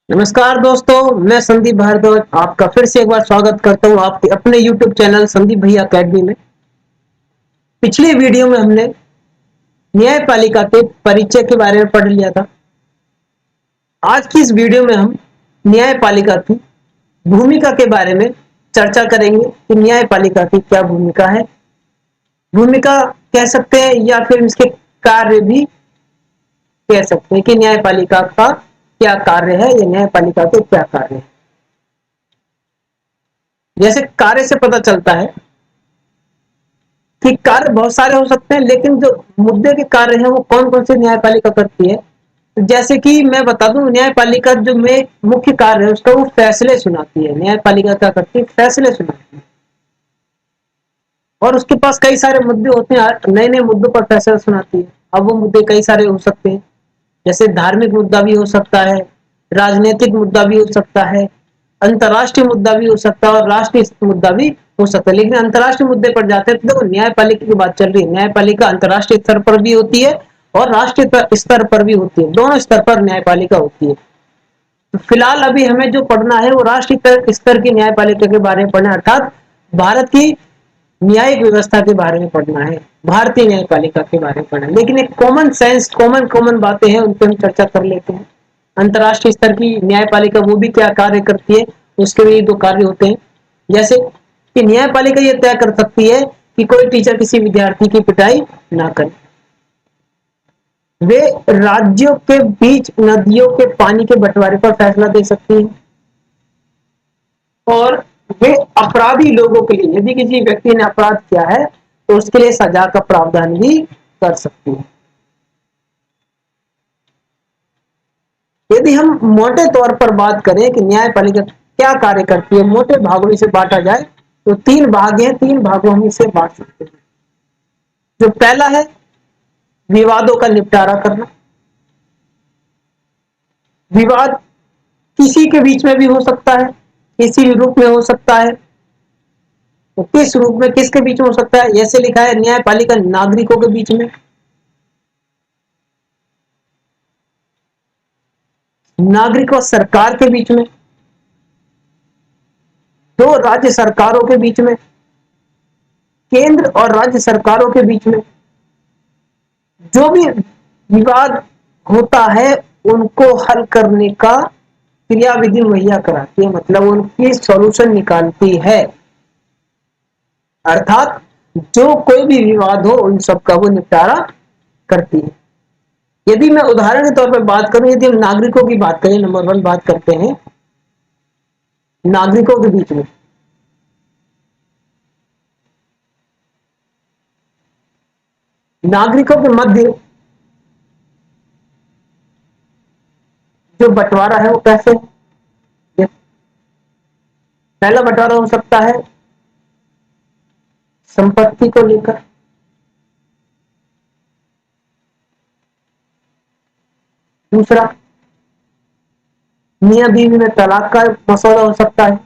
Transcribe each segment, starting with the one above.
नमस्कार दोस्तों, मैं संदीप भारद्वाज आपका फिर से एक बार स्वागत करता हूं आपके अपने YouTube चैनल संदीप भैया अकेडमी में। पिछली वीडियो में हमने न्यायपालिका के परिचय के बारे में पढ़ लिया था। आज की इस वीडियो में हम न्यायपालिका की भूमिका के बारे में चर्चा करेंगे कि न्यायपालिका की क्या भूमिका है। भूमिका कह सकते हैं या फिर इसके कार्य भी कह सकते हैं कि न्यायपालिका का क्या कार्य है या न्यायपालिका के क्या कार्य है। जैसे कार्य से पता चलता है कि कार्य बहुत सारे हो सकते हैं, लेकिन जो मुद्दे के कार्य हैं वो कौन कौन से न्यायपालिका करती है। तो जैसे कि मैं बता दूं, न्यायपालिका जो में मुख्य कार्य है उसका वो फैसले सुनाती है। न्यायपालिका क्या करती है? फैसले सुनाती है। और उसके पास कई सारे मुद्दे होते हैं, नए नए मुद्दों पर फैसला सुनाती है। अब वो मुद्दे कई सारे हो सकते हैं, जैसे धार्मिक मुद्दा भी हो सकता है, राजनीतिक मुद्दा भी हो सकता है, अंतर्राष्ट्रीय मुद्दा भी हो सकता है और राष्ट्रीय मुद्दा भी हो सकता है। लेकिन अंतर्राष्ट्रीय मुद्दे पर जाते हैं तो देखो, न्यायपालिका की बात चल रही है। न्यायपालिका अंतर्राष्ट्रीय स्तर पर भी होती है और राष्ट्रीय स्तर पर भी होती है। दोनों स्तर पर न्यायपालिका होती है। तो फिलहाल अभी हमें जो पढ़ना है वो राष्ट्रीय स्तर की न्यायपालिका के बारे में पढ़ना है, अर्थात भारत की न्यायिक व्यवस्था के बारे में पढ़ना है, भारतीय न्यायपालिका के बारे में पढ़ना है। लेकिन एक कॉमन सेंस, कॉमन कॉमन बातें हैं, उन पर हम चर्चा कर लेते हैं। अंतर्राष्ट्रीय स्तर की न्यायपालिका वो भी क्या कार्य करती है, उसके भी दो कार्य होते हैं। जैसे कि न्यायपालिका ये तय कर सकती है कि कोई टीचर किसी विद्यार्थी की पिटाई ना करे। वे राज्यों के बीच नदियों के पानी के बंटवारे पर फैसला दे सकती है। और वे अपराधी लोगों के लिए, यदि किसी व्यक्ति ने अपराध किया है तो उसके लिए सजा का प्रावधान भी कर सकती है। यदि हम मोटे तौर पर बात करें कि न्यायपालिका क्या कार्य करती है, मोटे भागों में इसे बांटा जाए तो तीन भाग हैं, तीन भागों हम इसे बांट सकते हैं। जो पहला है, विवादों का निपटारा करना। विवाद किसी के बीच में भी हो सकता है, किसी भी रूप में हो सकता है। तो किस रूप में, किसके बीच में हो सकता है? जैसे लिखा है, न्यायपालिका नागरिकों के बीच में, नागरिक और सरकार के बीच में, दो राज्य सरकारों के बीच में, केंद्र और राज्य सरकारों के बीच में। जो भी विवाद होता है उनको हल करने का क्रियाविधि मुहैया कराती है, मतलब उनकी सॉल्यूशन निकालती है। अर्थात जो कोई भी विवाद हो उन सबका वो निपटारा करती है। यदि मैं उदाहरण के तौर पर बात करूं, यदि हम नागरिकों की बात करें, नंबर वन बात करते हैं नागरिकों के बीच में। नागरिकों के मध्य जो बंटवारा है वो कैसे है? पहला बंटवारा हो सकता है संपत्ति को लेकर। दूसरा, मियां बीवी में तलाक का मसौदा हो सकता है।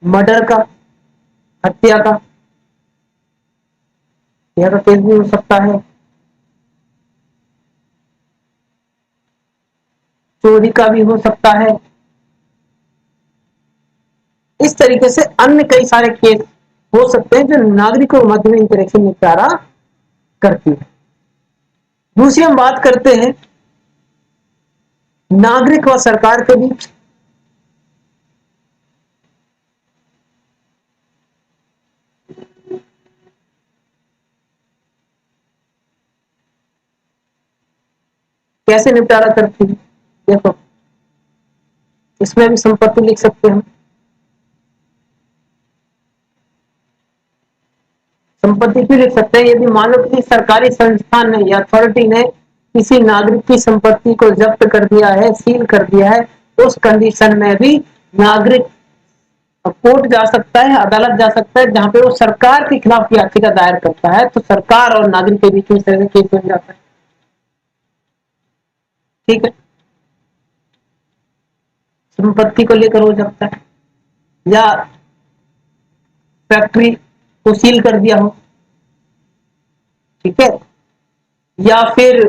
मर्डर का, हत्या का, यह तो केस भी हो सकता है। चोरी का भी हो सकता है। इस तरीके से अन्य कई सारे केस हो सकते हैं जो नागरिकों के मध्य में इंटरेक्शन निपटारा करती है। दूसरी हम बात करते हैं नागरिक और सरकार के बीच। कैसे निपटारा करती है? देखो, इसमें भी संपत्ति लिख सकते हैं। संपत्ति क्यों लिख सकते हैं? यदि मान लो किसी सरकारी संस्थान ने या अथॉरिटी ने किसी नागरिक की संपत्ति को जब्त कर दिया है, सील कर दिया है, उस कंडीशन में भी नागरिक कोर्ट जा सकता है, अदालत जा सकता है, जहां पे वो सरकार के खिलाफ याचिका दायर करता है। तो सरकार और नागरिक के बीच में इस तरह से केस बन जाता है। ठीक है, संपत्ति को लेकर हो सकता है, या फैक्ट्री को सील कर दिया हो। ठीक है, या फिर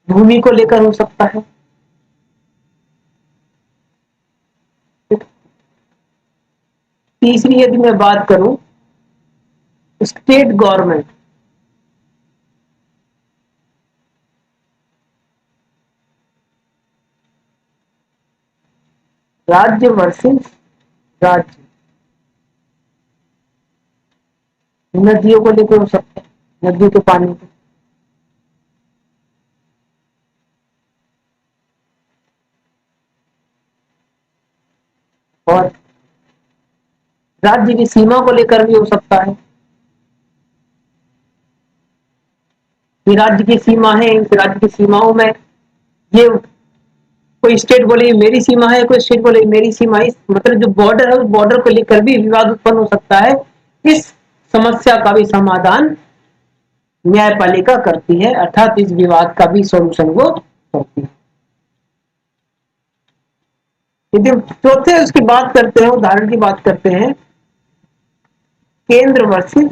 भूमि को लेकर हो सकता है। तीसरी यदि मैं बात करूं, स्टेट गवर्नमेंट, राज्य वर्सेस राज्य, नदियों को लेकर हो सकता है, नदियों के पानी को, और राज्य की सीमा को लेकर भी हो सकता है कि राज्य की सीमा है, इस राज्य की सीमाओं में ये, कोई स्टेट बोले मेरी सीमा है, कोई स्टेट बोले मेरी सीमा है, मतलब जो बॉर्डर है उस बॉर्डर को लेकर भी विवाद उत्पन्न हो सकता है। इस समस्या का भी समाधान न्यायपालिका करती है, अर्थात इस विवाद का भी सॉल्यूशन वो करती है। यदि चौथे उसकी बात करते हैं, उदाहरण की बात करते हैं, केंद्र वर्सेस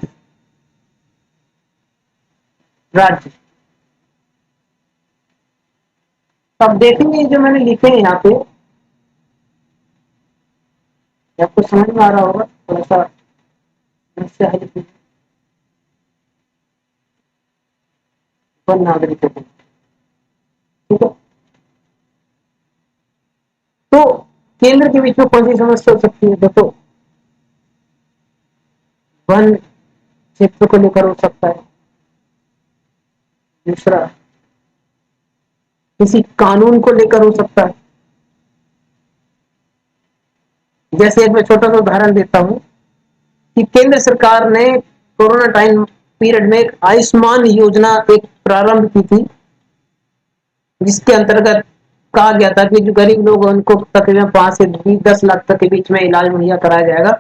राज्य, अब देखेंगे जो मैंने लिखे हैं यहाँ पे, आपको समझ में आ रहा होगा, थोड़ा सा समस्या है लेकिन वन नागरिकों को, ठीक है। तो केंद्र के बीच में कौन सी समस्या हो सकती है, देखो वन क्षेत्र को लेकर हो सकता है, दूसरा किसी कानून को लेकर हो सकता है। जैसे एक मैं छोटा सा उदाहरण देता हूं कि केंद्र सरकार ने कोरोना टाइम पीरियड में एक आयुष्मान योजना एक प्रारंभ की थी, जिसके अंतर्गत कहा गया था कि जो गरीब लोग हैं उनको तकरीबन 5 से 10 लाख तक के बीच में इलाज मुहैया कराया जाएगा।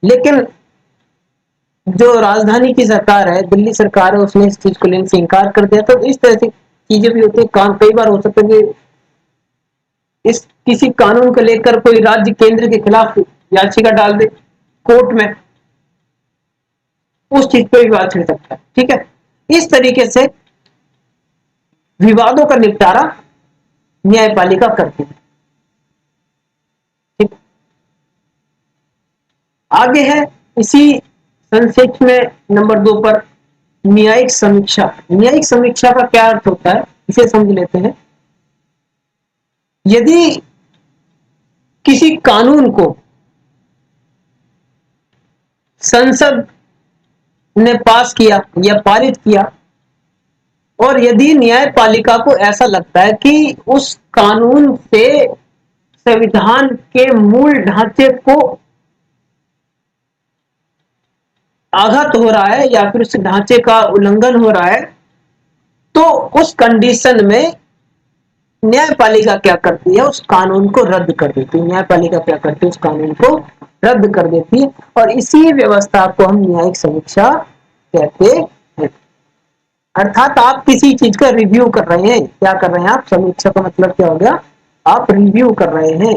लेकिन जो राजधानी की सरकार है, दिल्ली सरकार है, उसने इस चीज को लेने से इनकार कर दिया। तो इस तरह से चीजें भी होती है, काम कई बार हो सकता है कि इस किसी कानून को लेकर कोई राज्य केंद्र के खिलाफ याचिका डाल दे कोर्ट में, उस चीज पर विवाद छिड़ सकता है, ठीक है। इस तरीके से विवादों का निपटारा न्यायपालिका करती है, ठीक। आगे है इसी संक्षेप में नंबर 2 पर न्यायिक समीक्षा। न्यायिक समीक्षा का क्या अर्थ होता है, इसे समझ लेते हैं। यदि किसी कानून को संसद ने पास किया या पारित किया, और यदि न्यायपालिका को ऐसा लगता है कि उस कानून से संविधान के मूल ढांचे को आघात हो रहा है या फिर उस ढांचे का उल्लंघन हो रहा है, तो उस कंडीशन में न्यायपालिका क्या करती है, उस कानून को रद्द कर देती है। न्यायपालिका क्या करती है, उस कानून को रद्द कर देती है, और इसी व्यवस्था को हम न्यायिक समीक्षा कहते हैं। अर्थात आप किसी चीज का रिव्यू कर रहे हैं, क्या कर रहे हैं आप, समीक्षा का मतलब क्या हो गया, आप रिव्यू कर रहे हैं।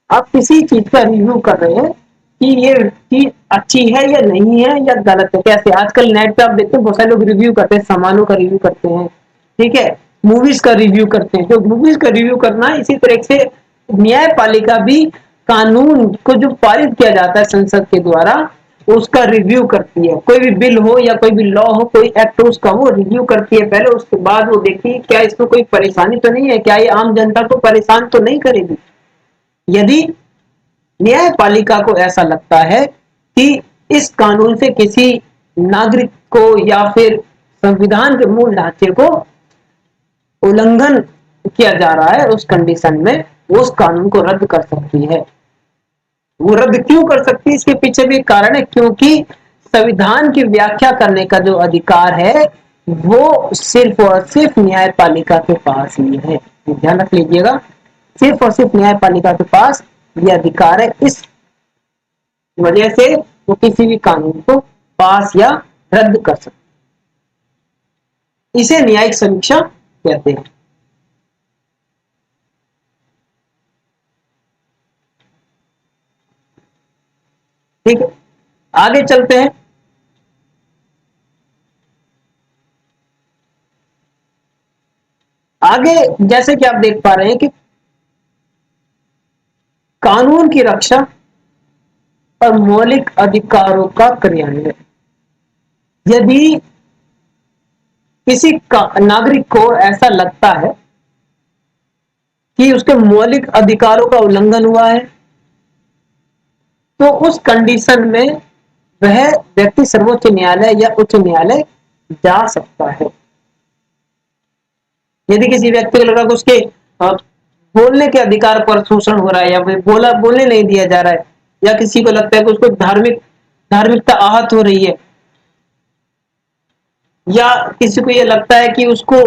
आप किसी चीज का रिव्यू कर रहे हैं कि ये चीज अच्छी है या नहीं है या गलत है। कैसे आजकल नेट पे आप देखते हैं बहुत सारे लोग रिव्यू करते हैं, सामानों का रिव्यू करते हैं, ठीक है, मूवीज का रिव्यू करते हैं। तो मूवीज का रिव्यू करना, इसी तरह से न्यायपालिका भी कानून को जो पारित किया जाता है संसद के द्वारा, उसका रिव्यू करती है। कोई भी बिल हो या कोई भी लॉ हो, कोई एक्ट हो, उसका वो रिव्यू करती है पहले, उसके बाद वो देखती है क्या इसमें कोई परेशानी तो नहीं है, क्या ये आम जनता को परेशान तो नहीं करेगी। यदि न्यायपालिका को ऐसा लगता है कि इस कानून से किसी नागरिक को या फिर संविधान के मूल ढांचे को उल्लंघन किया जा रहा है, उस कंडीशन में वो उस कानून को रद्द कर सकती है। वो रद्द क्यों कर सकती है, इसके पीछे भी कारण है, क्योंकि संविधान की व्याख्या करने का जो अधिकार है वो सिर्फ और सिर्फ न्यायपालिका के पास ही है। ध्यान रख लीजिएगा, सिर्फ और सिर्फ न्यायपालिका के पास यह अधिकार है। इस वजह से वो किसी भी कानून को पास या रद्द कर सकते, इसे न्यायिक समीक्षा कहते हैं। ठीक है, आगे चलते हैं। आगे जैसे कि आप देख पा रहे हैं कि कानून की रक्षा और मौलिक अधिकारों का क्रियान्वयन। यदि किसी नागरिक को ऐसा लगता है कि उसके मौलिक अधिकारों का उल्लंघन हुआ है, तो उस कंडीशन में वह व्यक्ति सर्वोच्च न्यायालय या उच्च न्यायालय जा सकता है। यदि किसी व्यक्ति को लगा कि उसके बोलने के अधिकार पर शोषण हो रहा है, या फिर बोलने नहीं दिया जा रहा है, या किसी को लगता है कि उसको धार्मिकता आहत हो रही है, या किसी को यह लगता है कि उसको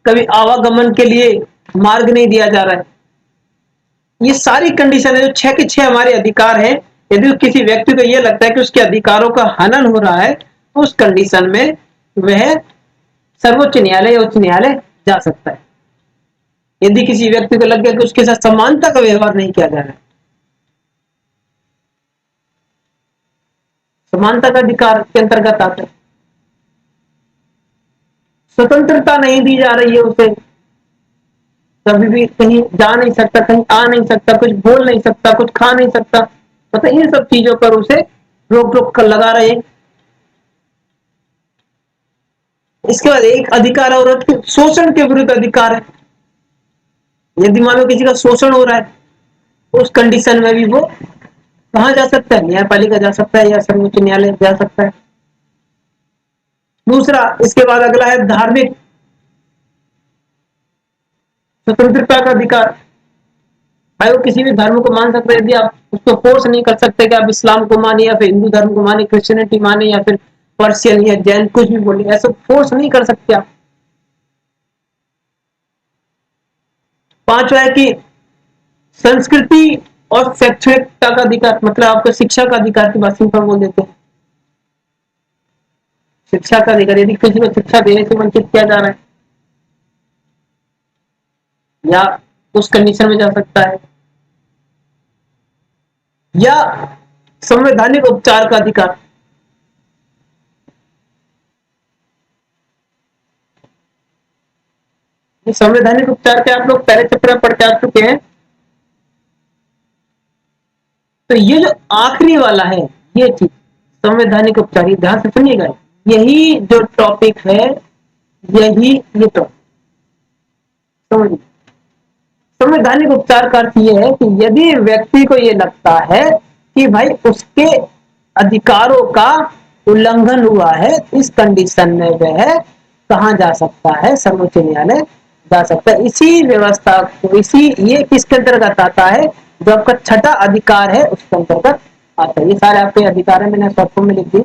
कभी आवागमन के लिए मार्ग नहीं दिया जा रहा है, ये सारी कंडीशन है जो 6 के 6 हमारे अधिकार हैं। यदि किसी व्यक्ति को यह लगता है कि उसके अधिकारों का हनन हो रहा है, तो उस कंडीशन में वह सर्वोच्च न्यायालय या उच्च न्यायालय जा सकता है। यदि किसी व्यक्ति को लग गया कि उसके साथ समानता का व्यवहार नहीं किया जा रहा है, समानता का अधिकार के अंतर्गत आता है, स्वतंत्रता नहीं दी जा रही है उसे, कभी भी कहीं जा नहीं सकता, कहीं आ नहीं सकता, कुछ बोल नहीं सकता, कुछ खा नहीं सकता, मतलब इन सब चीजों पर उसे रोक टोक कर लगा रहे हैं। इसके बाद एक अधिकार और शोषण के विरुद्ध अधिकार है। यदि मान लो किसी का शोषण हो रहा है, तो उस कंडीशन में भी वो कहां जा सकता है? न्यायपालिका जा सकता है या सर्वोच्च न्यायालय जा सकता है। दूसरा, इसके बाद अगला है धार्मिक स्वतंत्रता का अधिकार। भाई वो किसी भी धर्म को मान सकते हैं, यदि आप उसको फोर्स नहीं कर सकते कि आप इस्लाम को माने या फिर हिंदू धर्म को माने, क्रिश्चियनिटी माने या फिर पर्शियन या जैन, कुछ भी बोले, ऐसा फोर्स नहीं कर सकते आप। पांचवा है कि संस्कृति और शैक्षणिकता का अधिकार, मतलब आपको शिक्षा का अधिकार की बात सिंपल बोल देते हैं। शिक्षा का अधिकार, यदि किसी को शिक्षा देने से वंचित किया जा रहा है, या उस कंडीशन में जा सकता है। या संवैधानिक उपचार का अधिकार, संवैधानिक उपचार के आप लोग पहले चैप्टर में पढ़ के आ चुके हैं। तो ये जो आखिरी वाला है, ये चीज संवैधानिक उपचार, ध्यान से सुनिएगा, यही जो टॉपिक है, यही ये टॉपिक समझिए। संवैधानिक उपचार का अर्थ ये है कि यदि व्यक्ति को ये लगता है कि भाई उसके अधिकारों का उल्लंघन हुआ है, इस कंडीशन में वह कहां जा सकता है? सर्वोच्च न्यायालय जा सकता है। इसी व्यवस्था को, इसी ये किसके अंतर्गत आता है? जो आपका छठा अधिकार है उसके अंतर्गत आता है। ये सारे आपके अधिकार है, मैंने शॉर्ट फॉर्म में लिख दी।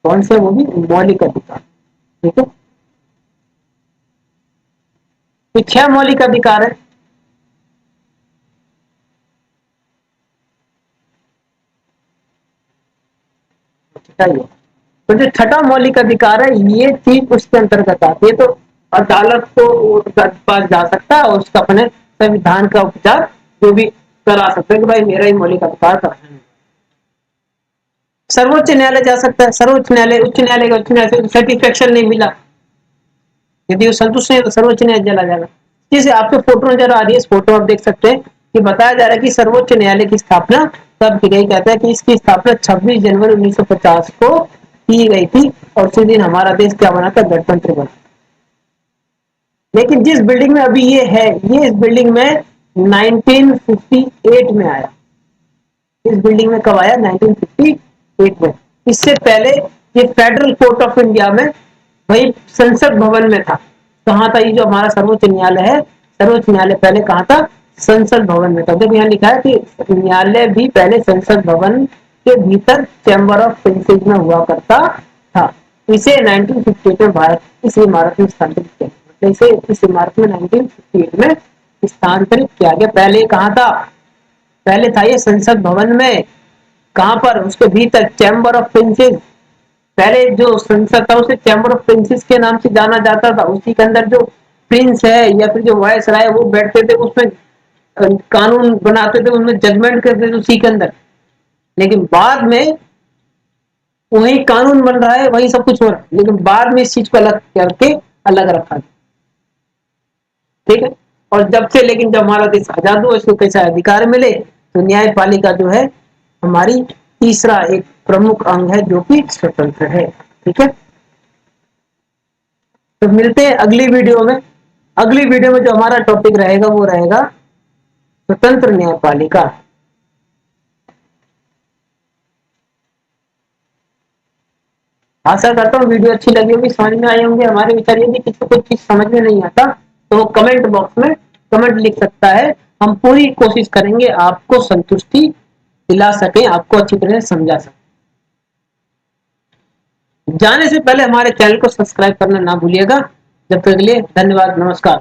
कौन से? वो भी मौलिक अधिकार। ठीक है, तो 6 मौलिक अधिकार है। तो जो छठा मौलिक अधिकार है, ये चीज उसके अंतर्गत आती है। तो अदालत को पास जा सकता है और उसका अपने संविधान का उपचार जो भी करा सकते हैं कि भाई मेरा ही मौलिक अधिकार था। सर्वोच्च न्यायालय जा सकता है, सर्वोच्च न्यायालय, उच्च न्यायालय का उच्च न्यायालय से सेटिस्फेक्शन नहीं मिला, यदि वो संतुष्ट नहीं तो सर्वोच्च न्यायालय चला जाएगा। जैसे आपको फोटो नजर आ रही है, इस फोटो आप देख सकते हैं कि बताया जा रहा है कि सर्वोच्च न्यायालय की स्थापना तब की गई। कहता है कि इसकी स्थापना 26 जनवरी 1950 को की गई थी और उसी दिन हमारा देश क्या बना था? गणतंत्र बना। लेकिन जिस बिल्डिंग में अभी ये है, ये इस बिल्डिंग में 1958 में आया। इस बिल्डिंग में कब आया? 1958 में। इससे पहले ये फेडरल कोर्ट ऑफ इंडिया में, वही संसद भवन में था। कहां था ये जो हमारा सर्वोच्च न्यायालय है? सर्वोच्च न्यायालय पहले कहां था? संसद भवन में था। जब यहाँ लिखा है कि न्यायालय भी पहले संसद भवन के भीतर चैम्बर ऑफ प्रिंसेस में हुआ करता था। इसे 1958 में भारत इस इमारत में स्थानांतरित किया, मतलब इसे इस इमारत में 1958 में स्थानांतरित किया गया। पहले कहां था? पहले था ये संसद भवन में। कहां पर? उसके भीतर चैम्बर ऑफ प्रिंसेस। पहले जो संसद था उसे चैम्बर ऑफ प्रिंसेस के नाम से जाना जाता था। उसी के अंदर जो प्रिंस है या फिर जो वायसराय है वो बैठते थे, उसमें कानून बनाते थे उनमें जजमेंट करते थे उसी के अंदर, लेकिन बाद में वही कानून बन रहा है, वही सब कुछ हो रहा है, लेकिन बाद में इस चीज को अलग करके अलग रखा। ठीक है। और जब से, लेकिन जब हमारा देश आजाद हुआ, इसको कैसा अधिकार मिले, तो न्यायपालिका जो है हमारी तीसरा एक प्रमुख अंग है जो कि स्वतंत्र है। ठीक है। तो मिलते हैं अगली वीडियो में। अगली वीडियो में जो हमारा टॉपिक रहेगा वो रहेगा स्वतंत्र न्यायपालिका। आशा करता हूँ वीडियो अच्छी लगी होगी, समझ में आए होंगे हमारे विचार। यदि किसी को कुछ चीज समझ में नहीं आता तो वो कमेंट बॉक्स में कमेंट लिख सकता है। हम पूरी कोशिश करेंगे आपको संतुष्टि दिला सके, आपको अच्छी तरह से समझा सके। जाने से पहले हमारे चैनल को सब्सक्राइब करना ना भूलिएगा। जब तक के लिए धन्यवाद, नमस्कार।